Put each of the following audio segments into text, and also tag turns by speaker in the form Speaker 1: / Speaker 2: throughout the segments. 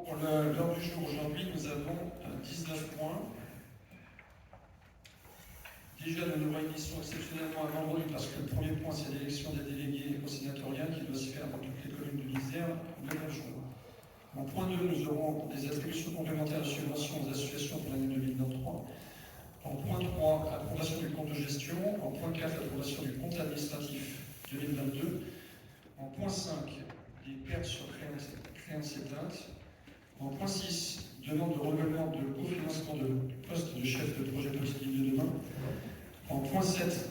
Speaker 1: Pour l'heure du jour aujourd'hui, nous avons 19 points. Déjà, nous nous réunissons exceptionnellement à vendredi parce que le premier point, c'est l'élection des délégués au sénatorial qui doit se faire dans toutes les communes de l'Isère le 9 juin. En point 2, nous aurons des attributions complémentaires de subventions aux associations pour l'année 2023. En point 3, approbation du compte de gestion. En point 4, approbation du compte administratif 2022. En point 5, les pertes sur créances éteintes. En point 6, demande de renouvellement de cofinancement de poste de chef de projet politique de demain. En point 7,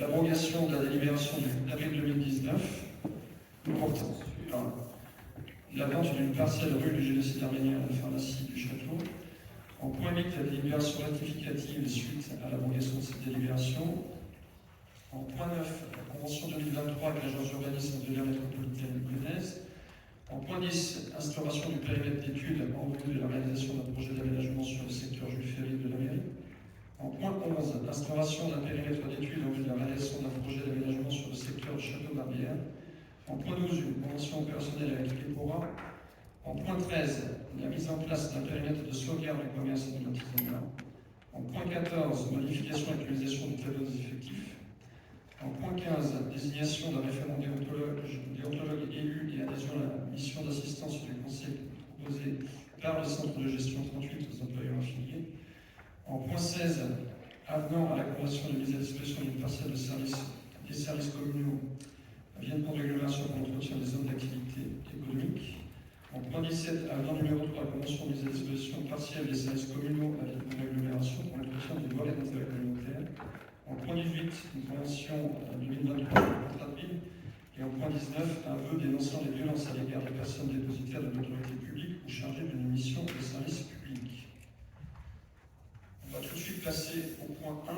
Speaker 1: l'abrogation de la délibération d'avril 2019 portant sur la vente d'une parcelle rue du génocide arménien à la pharmacie du château. En point 8, la délibération rectificative suite à l'abrogation de cette délibération. En point 9, la convention 2023 avec l'agence d'urbanisme de l'aire métropolitaine lyonnaise. En point 10, instauration du périmètre d'études en vue de la réalisation d'un projet d'aménagement sur le secteur Jules Ferry de la mairie. En point 11, instauration d'un périmètre d'études en vue de la réalisation d'un projet d'aménagement sur le secteur de Château-Barbière. En point 12, une convention opérationnelle avec l'EPORA. En point 13, la mise en place d'un périmètre de sauvegarde du commerce et de l'artisanat. En point 14, modification et actualisation du tableau des effectifs. En point 15, désignation d'un référent déontologue élu et adhésion à la mission d'assistance du conseil proposée par le centre de gestion 38 aux employeurs affiliés. En point 16, avenant à la convention de mise à disposition d'une parcelle des services communaux viennent de régulation pour l'entretien des zones d'activité économique. En point 17, avenant numéro 3, la convention de mise à disposition partielle des services communaux à vienne de régulation pour l'entretien des voies d'intérêt communautaire. En point 18, une convention 2023 pour le contrat de ville. Et en point 19, un vœu dénonçant les violences à l'égard des personnes dépositaires de l'autorité publique ou chargées d'une mission de service public. On va tout de suite passer au point 1.